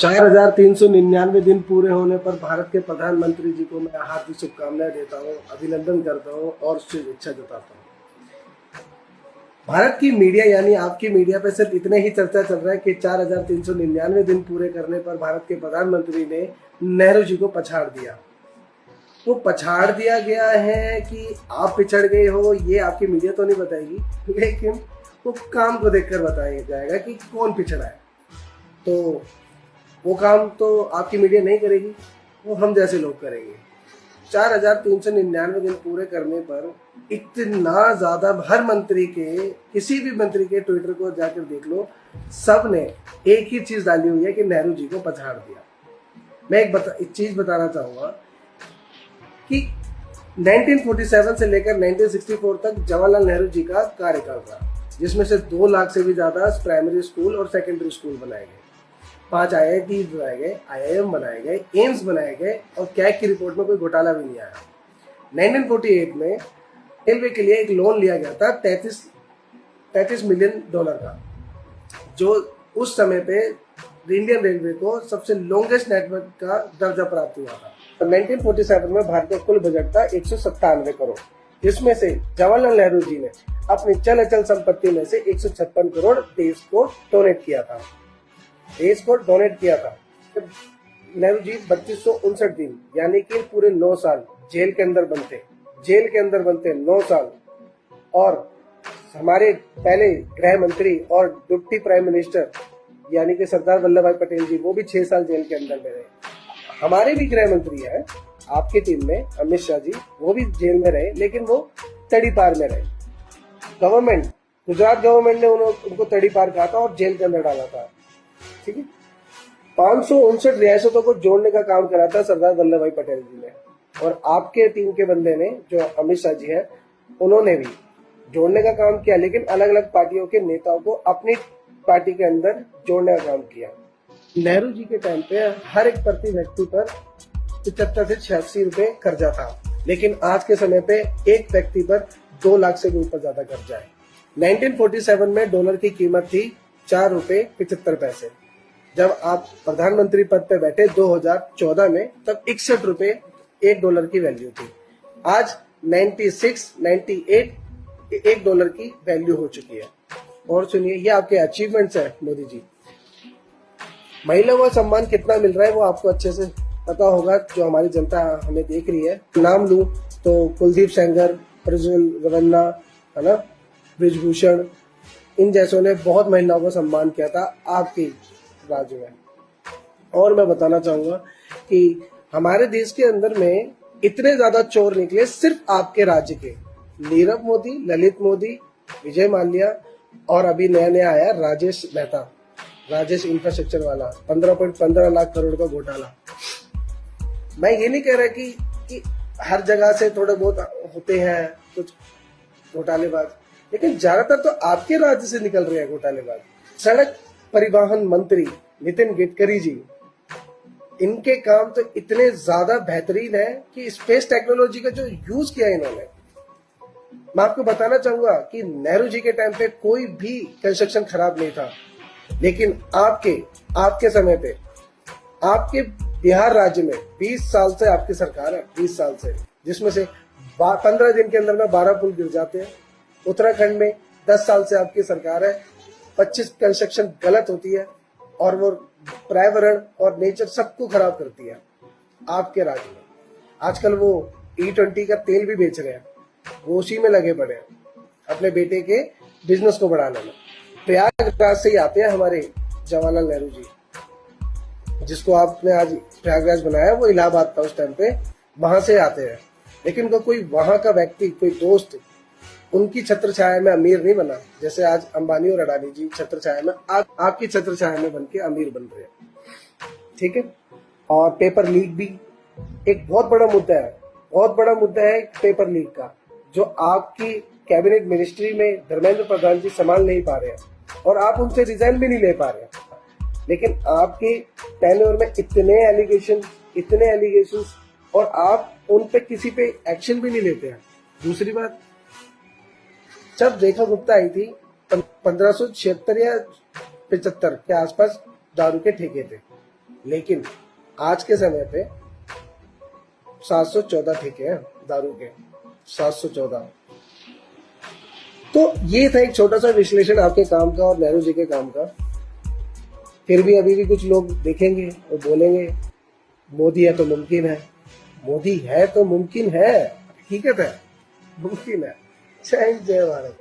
4,399 दिन पूरे होने पर भारत के प्रधानमंत्री जी को मैं हार्दिक शुभकामनाएं देता हूं, अभिनंदन करता हूं और शुभेच्छा जताता हूं। भारत की मीडिया यानी आपकी मीडिया पे सिर्फ इतने ही चर्चा चल रहा है कि 4,399 दिन पूरे करने पर भारत के प्रधानमंत्री ने नेहरू जी को पछाड़ दिया। तो पछाड़ दिया गया है कि आप पिछड़ गए हो, ये आपकी मीडिया तो नहीं बताएगी, लेकिन वो काम को देखकर बताया जाएगा कि कौन पिछड़ा है। तो वो काम तो आपकी मीडिया नहीं करेगी, वो हम जैसे लोग करेंगे। 4,399 दिन पूरे करने पर इतना ज्यादा हर मंत्री के, किसी भी मंत्री के ट्विटर को जाकर देख लो, सब ने एक ही चीज डाली हुई है कि नेहरू जी को पछाड़ दिया। मैं एक चीज बताना चाहूंगा कि 1947 से लेकर 1964 तक जवाहरलाल नेहरू जी का कार्यकाल था, जिसमें से 2 लाख से भी ज्यादा प्राइमरी स्कूल और सेकेंडरी स्कूल बनाए गए, 5 IIT बनाए गए, IIM बनाए गए, एम्स बनाए गए और कैग की रिपोर्ट में कोई घोटाला भी नहीं आया। 1948 में रेलवे के लिए एक लोन लिया गया था 33 मिलियन डॉलर का, जो उस समय पे इंडियन रेलवे को सबसे लॉन्गेस्ट नेटवर्क का दर्जा प्राप्त हुआ था। तो 1947 में भारत का कुल बजट था 197 करोड़, जिसमें से जवाहरलाल नेहरू जी ने अपनी चल अचल संपत्ति में से 156 करोड़ देश को डोनेट किया था। नेहरू जी 3259 दिन यानी कि पूरे 9 साल जेल के अंदर बनते 9 साल। और हमारे पहले गृह मंत्री और डिप्टी प्राइम मिनिस्टर यानी कि सरदार वल्लभ भाई पटेल जी, वो भी 6 साल जेल के अंदर में रहे। हमारे भी गृह मंत्री है आपकी टीम में, अमित शाह जी, वो भी जेल में रहे, लेकिन वो तड़ीपार में रहे। गुजरात गवर्नमेंट ने उनको तड़ीपार कहा था और जेल के अंदर डाला था। ठीक है, 559 रियासतों को जोड़ने का काम करा था सरदार वल्लभ भाई पटेल जी ने, और आपके टीम के बंदे ने, जो अमित शाह जी है, उन्होंने भी जोड़ने का काम किया, लेकिन अलग अलग पार्टियों के नेताओं को अपनी पार्टी के अंदर जोड़ने का काम किया। नेहरू जी के टाइम पे हर एक प्रति व्यक्ति पर 75 से 86 रुपए कर्जा था, लेकिन आज के समय पे एक व्यक्ति पर 2 लाख से भी ऊपर ज्यादा कर्जा है। 1947 में डॉलर की कीमत थी 4 रुपए 75 पैसे। जब आप प्रधानमंत्री पद पे बैठे 2014 में, तब 61 रुपए $1 की वैल्यू थी। आज 98 $1 की वैल्यू हो चुकी है। और सुनिए, ये आपके अचीवमेंट्स है मोदी जी। महिलाओं को सम्मान कितना मिल रहा है वो आपको अच्छे से पता होगा, जो हमारी जनता हमें देख रही है। नाम लूं तो कुलदीप सेंगर, प्रज्वल रवन्ना, है ना, ब्रिजभूषण, इन जैसों ने बहुत महिलाओं को सम्मान किया था आपके राज्य में। और मैं बताना चाहूंगा कि हमारे देश के अंदर में इतने ज्यादा चोर निकले सिर्फ आपके राज्य के। नीरव मोदी, ललित मोदी, विजय माल्या, और अभी नया आया राजेश मेहता, राजेश इंफ्रास्ट्रक्चर वाला, 15.15 लाख करोड़ का घोटाला। मैं ये नहीं कह रहा कि हर जगह से थोड़े बहुत होते हैं कुछ घोटालेबाज, लेकिन ज्यादातर तो आपके राज्य से निकल रहे हैं घोटालेबाज। सड़क परिवहन मंत्री नितिन गडकरी जी, इनके काम तो इतने ज्यादा बेहतरीन है कि स्पेस टेक्नोलॉजी का जो यूज किया इन्होंने, मैं आपको बताना चाहूंगा कि नेहरू जी के टाइम पे कोई भी कंस्ट्रक्शन खराब नहीं था, लेकिन आपके समय पे, आपके बिहार राज्य में 20 साल से आपकी सरकार है, 20 साल से, जिसमें से 15 दिन के अंदर में 12 पुल गिर जाते हैं। उत्तराखंड में 10 साल से आपकी सरकार है, 25 कंस्ट्रक्शन गलत होती है और वो पर्यावरण और नेचर सबको खराब करती है आपके राज्य में। आजकल वो E20 का तेल भी बेच रहे हैं, वो उसी में लगे पड़े हैं अपने बेटे के बिजनेस को बढ़ाने में। प्रयागराज से ही आते हैं हमारे जवाहरलाल नेहरू जी, जिसको आपने आज प्रयागराज बनाया, वो इलाहाबाद था उस टाइम पे, वहां से आते हैं। लेकिन उनका कोई वहां का व्यक्ति, कोई दोस्त उनकी छत्र छाया में अमीर नहीं बना, जैसे आज अंबानी और अडानी जी छत्र छाया में, आपकी छत्र छाया में बन के अमीर बन रहे हैं। ठीक है, और पेपर लीक भी एक बहुत बड़ा मुद्दा है पेपर लीक का, जो आपकी कैबिनेट मिनिस्ट्री में धर्मेंद्र प्रधान जी संभाल नहीं पा रहे हैं और आप उनसे रिजाइन भी नहीं ले पा रहे हैं। लेकिन आपके टेन्योर में इतने एलिगेशन और आप उन पे किसी पे एक्शन भी नहीं लेते हैं। दूसरी बात, जब रेखा गुप्ता आई थी 1576 या 75 के आसपास दारू के ठेके थे, लेकिन आज के समय पे 714 ठेके हैं दारू के, 714। तो ये था एक छोटा सा विश्लेषण आपके काम का और नेहरू जी के काम का। फिर भी अभी भी कुछ लोग देखेंगे और बोलेंगे मोदी है तो मुमकिन है, मोदी है तो मुमकिन है, हकीकत है, मुमकिन है। जय हिंद, जय भारत।